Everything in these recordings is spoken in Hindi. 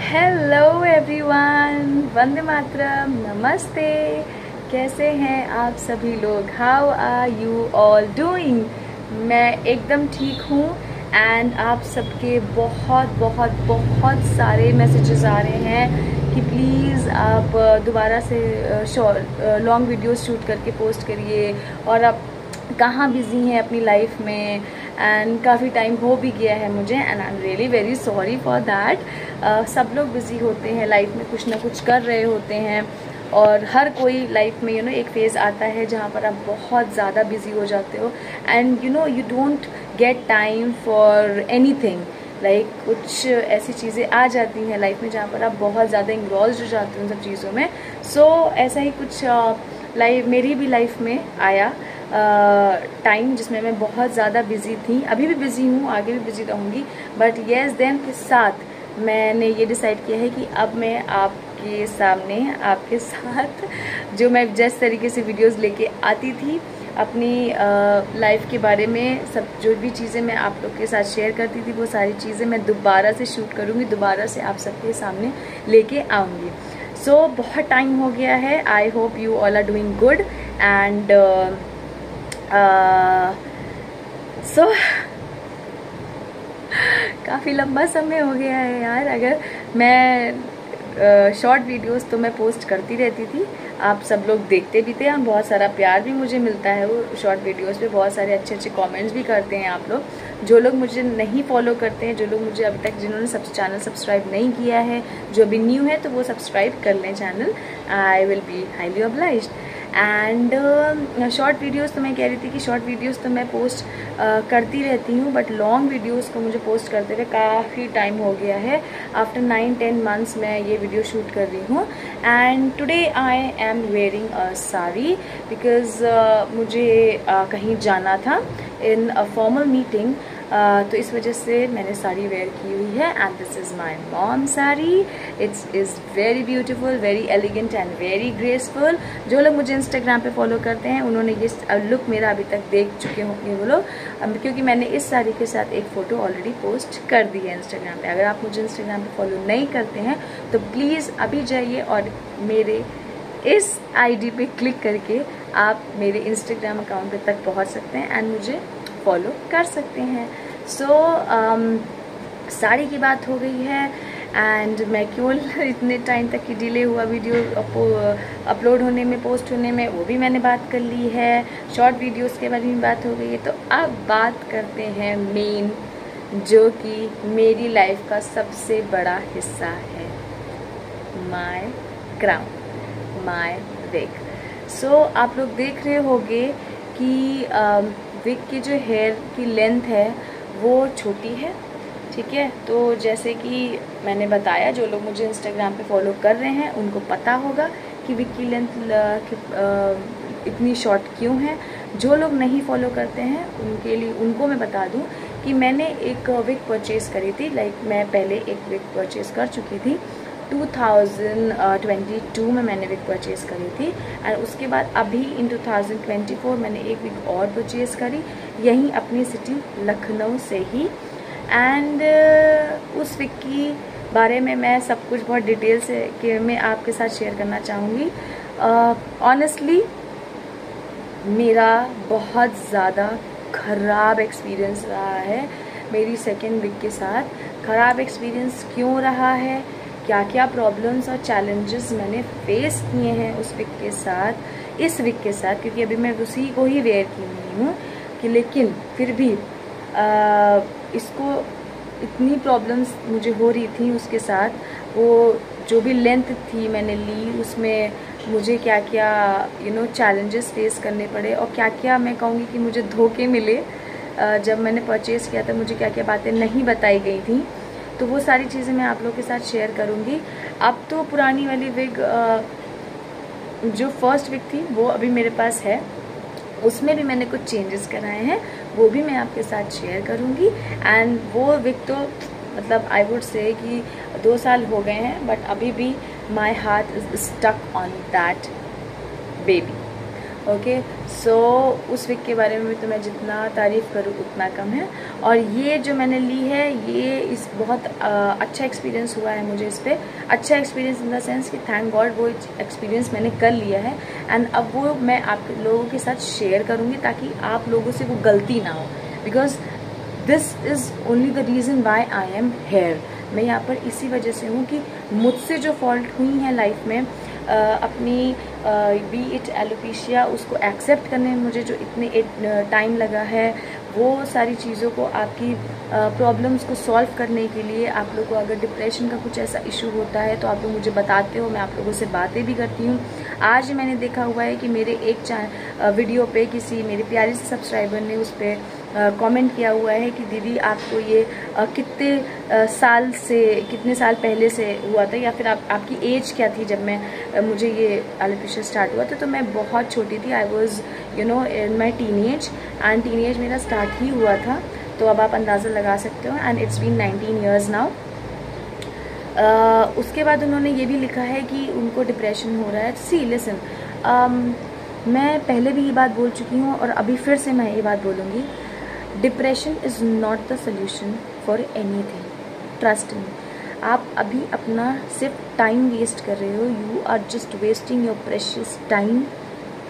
हेलो एवरीवन, वंदे मातरम, नमस्ते। कैसे हैं आप सभी लोग? How are you all doing? मैं एकदम ठीक हूँ। एंड आप सबके बहुत बहुत बहुत सारे मैसेजेस आ रहे हैं कि प्लीज़ आप दोबारा से लॉन्ग वीडियोस शूट करके पोस्ट करिए, और आप कहाँ बिज़ी हैं अपनी लाइफ में। एंड काफ़ी टाइम हो भी गया है मुझे, and I am really very sorry for that. सब लोग बिज़ी होते हैं, लाइफ में कुछ ना कुछ कर रहे होते हैं, और हर कोई लाइफ में एक फ़ेज़ आता है जहाँ पर आप बहुत ज़्यादा बिज़ी हो जाते हो, and you don't get time for anything. Like कुछ ऐसी चीज़ें आ जाती हैं लाइफ में जहाँ पर आप बहुत ज़्यादा इंग्रॉस्ड हो जाते हो उन सब चीज़ों में। सो ऐसा ही कुछ मेरी भी लाइफ में आया टाइम जिसमें मैं बहुत ज़्यादा बिज़ी थी। अभी भी बिज़ी हूँ, आगे भी बिज़ी रहूँगी, बट येस देन के साथ मैंने ये डिसाइड किया है कि अब मैं आपके सामने आपके साथ जो मैं जिस तरीके से वीडियोस लेके आती थी अपनी लाइफ के बारे में, सब जो भी चीज़ें मैं आप लोग के साथ शेयर करती थी वो सारी चीज़ें मैं दोबारा से शूट करूँगी, दोबारा से आप सबके सामने लेके आऊँगी। सो बहुत टाइम हो गया है। I hope you all are doing good and so काफ़ी लंबा समय हो गया है यार। अगर मैं शॉर्ट वीडियोस तो मैं पोस्ट करती रहती थी, आप सब लोग देखते भी थे, बहुत सारा प्यार भी मुझे मिलता है वो शॉर्ट वीडियोस पे, बहुत सारे अच्छे अच्छे कमेंट्स भी करते हैं आप लोग। जो लोग मुझे नहीं फॉलो करते हैं, जो लोग मुझे अभी तक जिन्होंने चैनल सब्सक्राइब नहीं किया है, जो अभी न्यू है, तो वो सब्सक्राइब कर लें channel. I will be highly obliged. And short videos तो मैं कह रही थी कि शॉर्ट वीडियोस तो मैं पोस्ट करती रहती हूँ, बट लॉन्ग वीडियोस को मुझे पोस्ट करते हुए काफ़ी टाइम हो गया है। आफ्टर 9-10 मंथ्स मैं ये वीडियो शूट कर रही हूँ। And today I am wearing a sari because मुझे कहीं जाना था इन अ फॉर्मल मीटिंग, तो इस वजह से मैंने साड़ी वेयर की हुई है। And this is my mom sari. It's is very beautiful, very elegant and very graceful. जो लोग मुझे इंस्टाग्राम पे फॉलो करते हैं उन्होंने ये लुक मेरा अभी तक देख चुके होंगे वो लोग, क्योंकि मैंने इस साड़ी के साथ एक फ़ोटो ऑलरेडी पोस्ट कर दी है इंस्टाग्राम पे। अगर आप मुझे इंस्टाग्राम पे फॉलो नहीं करते हैं तो प्लीज़ अभी जाइए और मेरे इस आईडी पे क्लिक करके आप मेरे इंस्टाग्राम अकाउंट पे तक पहुंच सकते हैं एंड मुझे फॉलो कर सकते हैं। सो साड़ी की बात हो गई है, एंड मैं क्यों इतने टाइम तक की डिले हुआ वीडियो अपलोड होने में, पोस्ट होने में, वो भी मैंने बात कर ली है। शॉर्ट वीडियोस के बारे में बात हो गई है। तो अब बात करते हैं मेन, जो कि मेरी लाइफ का सबसे बड़ा हिस्सा है, माय क्राउन, माय विग। सो आप लोग देख रहे होंगे कि विग की जो हेयर की लेंथ है वो छोटी है, ठीक है। तो जैसे कि मैंने बताया, जो लोग मुझे इंस्टाग्राम पे फॉलो कर रहे हैं उनको पता होगा कि विग की लेंथ इतनी शॉर्ट क्यों है। जो लोग नहीं फॉलो करते हैं उनके लिए, उनको मैं बता दूं कि मैंने एक विग परचेज़ करी थी। लाइक मैं पहले एक विग परचेज़ कर चुकी थी 2022 में मैंने विग परचेज़ करी थी, एंड उसके बाद अभी इन 2024 मैंने एक विग और परचेज़ करी, यहीं अपनी सिटी लखनऊ से ही। एंड उस विग की बारे में मैं सब कुछ बहुत डिटेल से कि मैं आपके साथ शेयर करना चाहूँगी। ऑनेस्टली मेरा बहुत ज़्यादा ख़राब एक्सपीरियंस रहा है मेरी सेकेंड विग के साथ। ख़राब एक्सपीरियंस क्यों रहा है, क्या क्या प्रॉब्लम्स और चैलेंजेस मैंने फेस किए हैं उस विग के साथ, इस विग के साथ, क्योंकि अभी मैं उसी को ही वेयर की हुई हूँ, कि लेकिन फिर भी इसको इतनी प्रॉब्लम्स मुझे हो रही थी उसके साथ। वो जो भी लेंथ थी मैंने ली, उसमें मुझे क्या क्या चैलेंजेस फेस करने पड़े, और क्या क्या मैं कहूँगी कि मुझे धोखे मिले। जब मैंने परचेज़ किया था मुझे क्या क्या बातें नहीं बताई गई थी, तो वो सारी चीज़ें मैं आप लोगों के साथ शेयर करूँगी। अब तो पुरानी वाली विग, जो फर्स्ट विग थी वो अभी मेरे पास है, उसमें भी मैंने कुछ चेंजेस कराए हैं, वो भी मैं आपके साथ शेयर करूँगी। एंड वो विग तो मतलब आई वुड से कि 2 साल हो गए हैं, बट अभी भी my heart is stuck on that baby. Okay so उस विग के बारे में भी तो मैं जितना तारीफ़ करूँ उतना कम है। और ये जो मैंने ली है ये इस बहुत अच्छा एक्सपीरियंस हुआ है मुझे इस पर। अच्छा एक्सपीरियंस इन द सेंस कि थैंक गॉड वो एक्सपीरियंस मैंने कर लिया है एंड अब वो मैं आप लोगों के साथ शेयर करूँगी ताकि आप लोगों से वो गलती ना हो। Because this is only the reason why I am here. मैं यहाँ पर इसी वजह से हूँ कि मुझसे जो फॉल्ट हुई हैं लाइफ में अपनी बी इट एलोपेशिया उसको एक्सेप्ट करने में मुझे जो इतने टाइम लगा है, वो सारी चीज़ों को आपकी प्रॉब्लम्स को सॉल्व करने के लिए आप लोगों को अगर डिप्रेशन का कुछ ऐसा इशू होता है तो आप लोग मुझे बताते हो, मैं आप लोगों से बातें भी करती हूँ। आज मैंने देखा हुआ है कि मेरे एक वीडियो पे किसी मेरे प्यारे से सब्सक्राइबर ने उस पर कमेंट किया हुआ है कि दीदी आपको ये कितने साल पहले से हुआ था, या फिर आपकी एज क्या थी जब मुझे ये एलोपेशिया स्टार्ट हुआ था। तो मैं बहुत छोटी थी, I was in my teenage and teenage मेरा स्टार्ट ही हुआ था। तो अब आप अंदाज़ा लगा सकते हो and it's been 19 years now. उसके बाद उन्होंने ये भी लिखा है कि उनको डिप्रेशन हो रहा है। सी लिसन, मैं पहले भी ये बात बोल चुकी हूँ और अभी फिर से मैं ये बात बोलूँगी, depression is not the solution for anything, trust me. आप अभी अपना सिर्फ टाइम वेस्ट कर रहे हो, you are just wasting your precious time,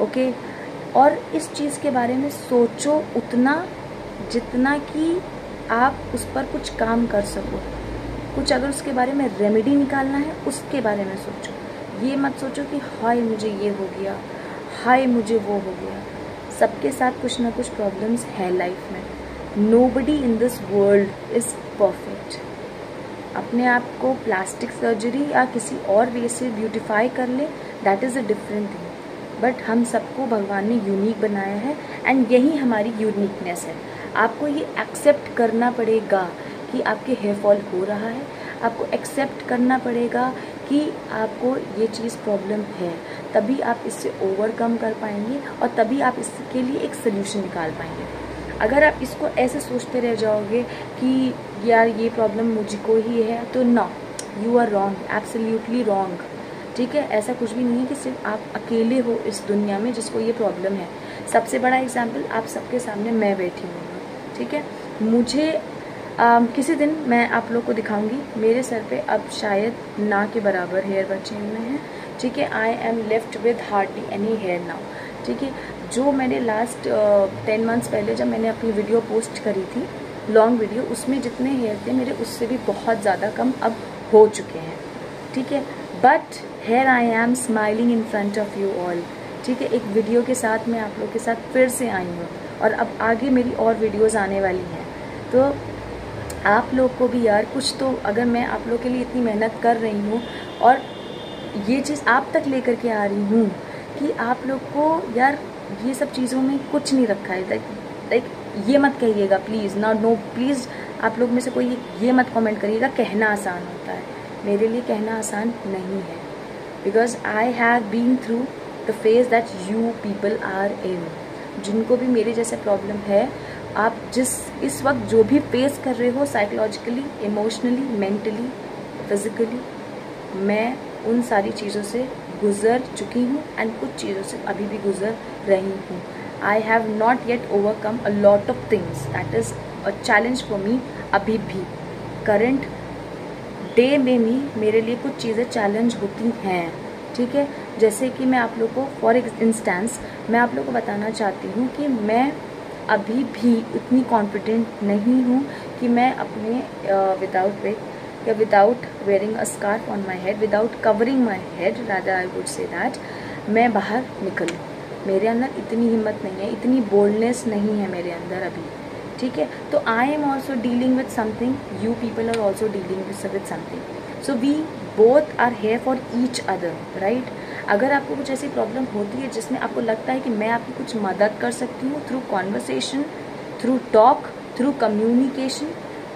okay. और इस चीज़ के बारे में सोचो उतना जितना कि आप उस पर कुछ काम कर सको। कुछ अगर उसके बारे में रेमेडी निकालना है उसके बारे में सोचो। ये मत सोचो कि हाय मुझे ये हो गया, हाय मुझे वो हो गया। सबके साथ कुछ ना कुछ प्रॉब्लम्स है लाइफ में। Nobody in this world is perfect. अपने आप को प्लास्टिक सर्जरी या किसी और वे से ब्यूटिफाई कर ले, that is a different thing. But हम सबको भगवान ने यूनिक बनाया है एंड यही हमारी यूनिकनेस है। आपको ये एक्सेप्ट करना पड़ेगा कि आपके हेयर फॉल हो रहा है, आपको एक्सेप्ट करना पड़ेगा कि आपको ये चीज़ प्रॉब्लम है, तभी आप इससे ओवरकम कर पाएंगे और तभी आप इसके लिए एक सोल्यूशन निकाल पाएंगे। अगर आप इसको ऐसे सोचते रह जाओगे कि यार ये प्रॉब्लम मुझको ही है, तो no, you are wrong, absolutely wrong. ठीक है, ऐसा कुछ भी नहीं है कि सिर्फ आप अकेले हो इस दुनिया में जिसको ये प्रॉब्लम है। सबसे बड़ा एग्जाम्पल आप सबके सामने मैं बैठी हूँ, ठीक है। मुझे किसी दिन मैं आप लोग को दिखाऊंगी, मेरे सर पे अब शायद ना के बराबर हेयर बचे हुए हैं, ठीक है। I am left with hardly any hair now, ठीक है। जो मैंने लास्ट 10 मंथ्स पहले जब मैंने अपनी वीडियो पोस्ट करी थी, लॉन्ग वीडियो, उसमें जितने हेयर थे मेरे उससे भी बहुत ज़्यादा कम अब हो चुके हैं, ठीक है। But here I am smiling in front of you all, ठीक है। एक वीडियो के साथ मैं आप लोग के साथ फिर से आई हूँ और अब आगे मेरी और वीडियोज़ आने वाली हैं। तो आप लोग को भी यार कुछ तो, अगर मैं आप लोग के लिए इतनी मेहनत कर रही हूँ और ये चीज़ आप तक लेकर के आ रही हूँ कि आप लोग को यार ये सब चीज़ों में कुछ नहीं रखा है। लाइक ये मत कहिएगा प्लीज़ ना, नो प्लीज़, आप लोग में से कोई ये मत कमेंट करिएगा कहना आसान होता है। मेरे लिए कहना आसान नहीं है, because I have been through the phase that you people are in. जिनको भी मेरे जैसे प्रॉब्लम है, आप इस वक्त जो भी फेस कर रहे हो साइकोलॉजिकली, इमोशनली, मेंटली, फिजिकली, मैं उन सारी चीज़ों से गुजर चुकी हूँ एंड कुछ चीज़ों से अभी भी गुजर रही हूँ। I have not yet overcome a lot of things, that is a challenge for me. अभी भी करंट डे में भी मेरे लिए कुछ चीज़ें चैलेंज होती हैं, ठीक है। जैसे कि मैं आप लोग को फॉर इंस्टेंस मैं आप लोग को बताना चाहती हूँ कि मैं अभी भी उतनी कॉन्फिडेंट नहीं हूँ कि मैं अपने विदाउट विग या without wearing a scarf on my head, without covering my head, rather I would say that, मैं बाहर निकलूँ। मेरे अंदर इतनी हिम्मत नहीं है, इतनी बोल्डनेस नहीं है मेरे अंदर अभी, ठीक है। तो I am also dealing with something, you people are also dealing with something, so we both are here for each other, right. अगर आपको कुछ ऐसी प्रॉब्लम होती है जिसमें आपको लगता है कि मैं आपकी कुछ मदद कर सकती हूँ through conversation, through talk, through communication,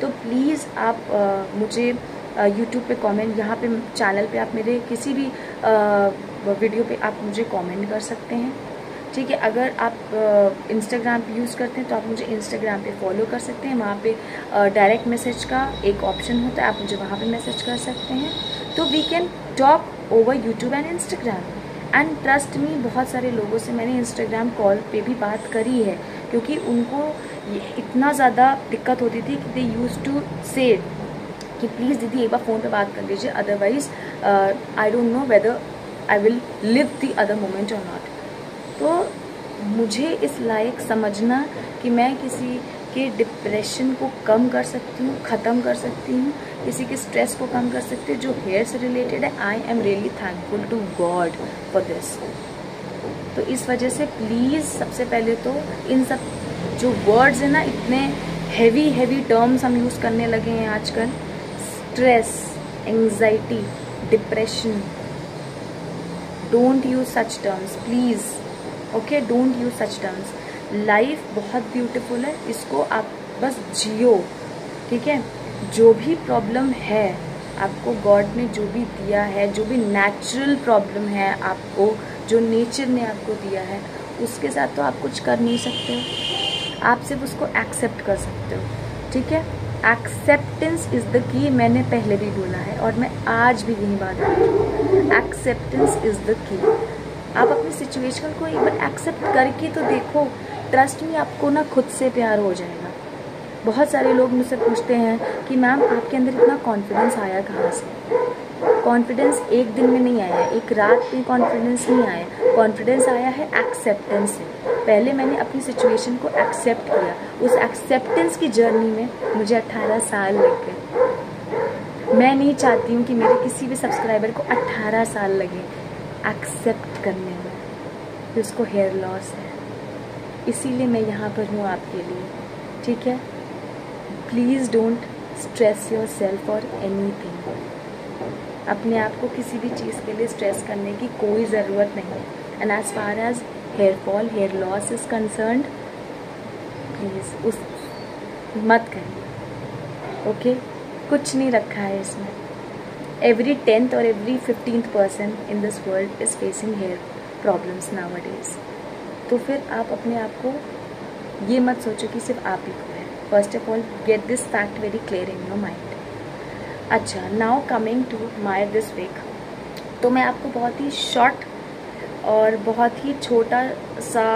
तो प्लीज़ आप मुझे यूट्यूब पे कमेंट, यहाँ पे चैनल पे आप मेरे किसी भी वीडियो पे आप मुझे कमेंट कर सकते हैं, ठीक है। अगर आप इंस्टाग्राम पे यूज़ करते हैं तो आप मुझे इंस्टाग्राम पे फॉलो कर सकते हैं, वहाँ पे डायरेक्ट मैसेज का एक ऑप्शन होता है, आप मुझे वहाँ पे मैसेज कर सकते हैं। तो we can talk over YouTube and Instagram, and trust me, बहुत सारे लोगों से मैंने इंस्टाग्राम कॉल पे भी बात करी है, क्योंकि उनको इतना ज़्यादा दिक्कत होती थी कि दे यूज़ टू से कि प्लीज़ दीदी एक बार फ़ोन पे बात कर लीजिए, otherwise I don't know whether I will live the other moment और नॉट। तो मुझे इस लायक समझना कि मैं किसी के डिप्रेशन को कम कर सकती हूँ, ख़त्म कर सकती हूँ, किसी के स्ट्रेस को कम कर सकती हूँ जो हेयर से रिलेटेड है। I am really thankful to God for this. तो इस वजह से प्लीज़ सबसे पहले तो इन सब जो वर्ड्स हैं ना, इतने हैवी टर्म्स हम यूज़ करने लगे हैं आजकल, stress, anxiety, depression, don't use such terms please, okay, don't use such terms. Life बहुत ब्यूटीफुल है, इसको आप बस जियो, ठीक है। जो भी प्रॉब्लम है आपको गॉड ने जो भी दिया है, जो भी नेचुरल प्रॉब्लम है आपको, जो नेचर ने आपको दिया है, उसके साथ तो आप कुछ कर नहीं सकते हो, आप सिर्फ उसको एक्सेप्ट कर सकते हो, ठीक है। एक्सेप्टेंस इज़ द की, मैंने पहले भी बोला है और मैं आज भी यही बात कर रही हूँ, एक्सेप्टेंस इज़ द की। आप अपनी सिचुएशन को एक बार एक्सेप्ट करके तो देखो, ट्रस्ट में आपको ना खुद से प्यार हो जाएगा। बहुत सारे लोग मुझसे पूछते हैं कि मैम आपके अंदर इतना कॉन्फिडेंस आया कहाँ से। कॉन्फिडेंस एक दिन में नहीं आया, एक रात में कॉन्फिडेंस नहीं आया, कॉन्फिडेंस आया है एक्सेप्टेंस से। पहले मैंने अपनी सिचुएशन को एक्सेप्ट किया, उस एक्सेप्टेंस की जर्नी में मुझे 18 साल लग गए। मैं नहीं चाहती हूँ कि मेरे किसी भी सब्सक्राइबर को 18 साल लगे एक्सेप्ट करने में कि उसको हेयर लॉस है। इसीलिए मैं यहाँ पर हूँ आपके लिए, ठीक है। Please don't stress your self और एनीथिंग। अपने आप को किसी भी चीज़ के लिए स्ट्रेस करने की कोई ज़रूरत नहीं। And as far as hair fall, hair loss is concerned, please उस मत करिए, ओके। कुछ नहीं रखा है इसमें। एवरी 10th और every 15th person in this world is facing hair problems nowadays. तो फिर आप अपने आप को ये मत सोचो कि सिर्फ आप ही को है। First of all get this fact very clear in your mind. अच्छा, now coming to my this week, तो मैं आपको बहुत ही शॉर्ट और बहुत ही छोटा सा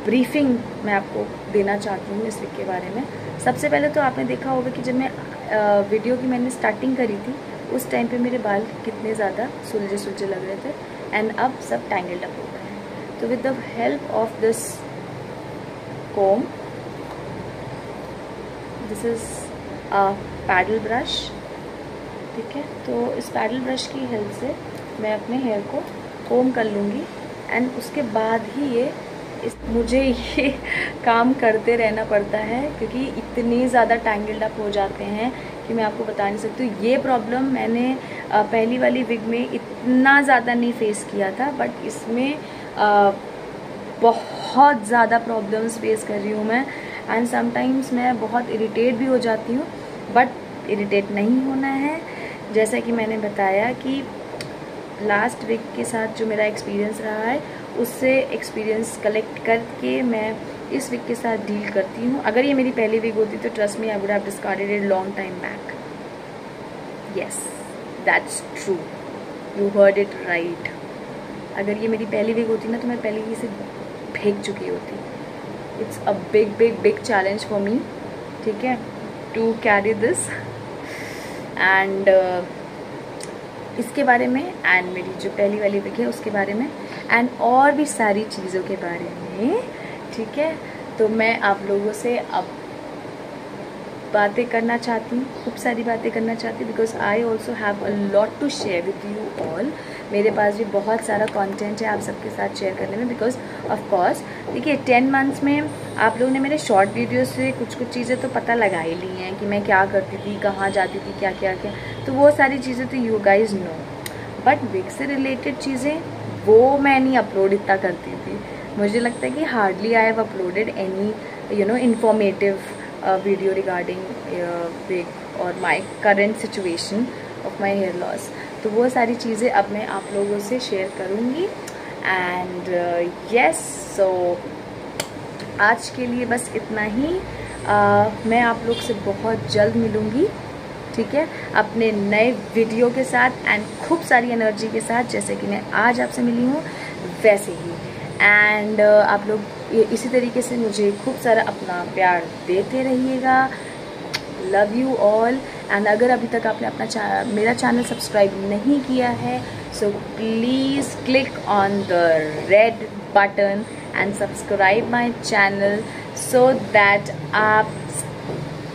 ब्रीफिंग मैं आपको देना चाहती हूँ इस वीक के बारे में। सबसे पहले तो आपने देखा होगा कि जब मैं वीडियो की मैंने स्टार्टिंग करी थी, उस टाइम पे मेरे बाल कितने ज़्यादा सुलझे सुलझे लग रहे थे, एंड अब सब टैंगल्ड अप हो गए हैं। तो with the help of this comb, this is a paddle brush, ठीक है। तो इस पैडल ब्रश की हेल्प से मैं अपने हेयर को कोम कर लूँगी, एंड उसके बाद ही मुझे ये काम करते रहना पड़ता है, क्योंकि इतने ज़्यादा टैंगल्ड अप हो जाते हैं कि मैं आपको बता नहीं सकती हूँ। ये प्रॉब्लम मैंने पहली वाली विग में इतना ज़्यादा नहीं फेस किया था, बट इसमें बहुत ज़्यादा प्रॉब्लम्स फेस कर रही हूँ मैं, एंड समटाइम्स मैं बहुत इरिटेट भी हो जाती हूँ, बट इरिटेट नहीं होना है। जैसा कि मैंने बताया कि लास्ट वीक के साथ जो मेरा एक्सपीरियंस रहा है, उससे एक्सपीरियंस कलेक्ट करके मैं इस वीक के साथ डील करती हूँ। अगर ये मेरी पहली वीक होती तो trust me, I would have discarded it long time back. Yes, that's true, you heard it right. अगर ये मेरी पहली वीक होती ना, तो मैं पहले ही से फेंक चुकी होती। It's a big big big challenge for me, ठीक है, टू कैरी दिस। एंड इसके बारे में, एंड मेरी जो पहली वाली वीक है उसके बारे में, एंड और भी सारी चीज़ों के बारे में, ठीक है। तो मैं आप लोगों से अब बातें करना चाहती हूँ, खूब सारी बातें करना चाहती हूँ, because I also have a lot to share with you all. मेरे पास भी बहुत सारा कंटेंट है आप सबके साथ शेयर करने में, बिकॉज ऑफ कोर्स देखिए 10 मंथ्स में आप लोगों ने मेरे शॉर्ट वीडियो से कुछ कुछ चीज़ें तो पता लगा ही ली हैं कि मैं क्या करती थी, कहाँ जाती थी, क्या क्या क्या, तो वो सारी चीज़ें तो you guys know. But wig से रिलेटेड चीज़ें वो मैं नहीं अपलोड इतना करती थी। मुझे लगता है कि hardly I have uploaded any informative video regarding wig और my current situation of my hair loss. तो वो सारी चीज़ें अब मैं आप लोगों से शेयर करूँगी। एंड यस, सो आज के लिए बस इतना ही। मैं आप लोग से बहुत जल्द मिलूँगी, ठीक है, अपने नए वीडियो के साथ एंड खूब सारी एनर्जी के साथ, जैसे कि मैं आज आपसे मिली हूँ वैसे ही। एंड आप लोग इसी तरीके से मुझे खूब सारा अपना प्यार देते रहिएगा। Love you all. एंड अगर अभी तक आपने अपना मेरा चैनल सब्सक्राइब नहीं किया है, so please click on the red button and subscribe my channel so that आप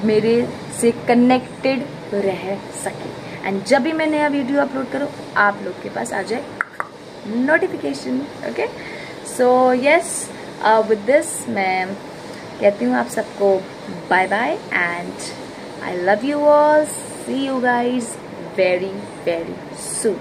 मेरे से कनेक्टेड रह सके। एंड जब भी मैं नया वीडियो अपलोड करूँ आप लोग के पास आ जाए notification. Okay, so yes, with this मैं कहती हूँ आप सबको bye bye and I love you all. See you guys very, very soon.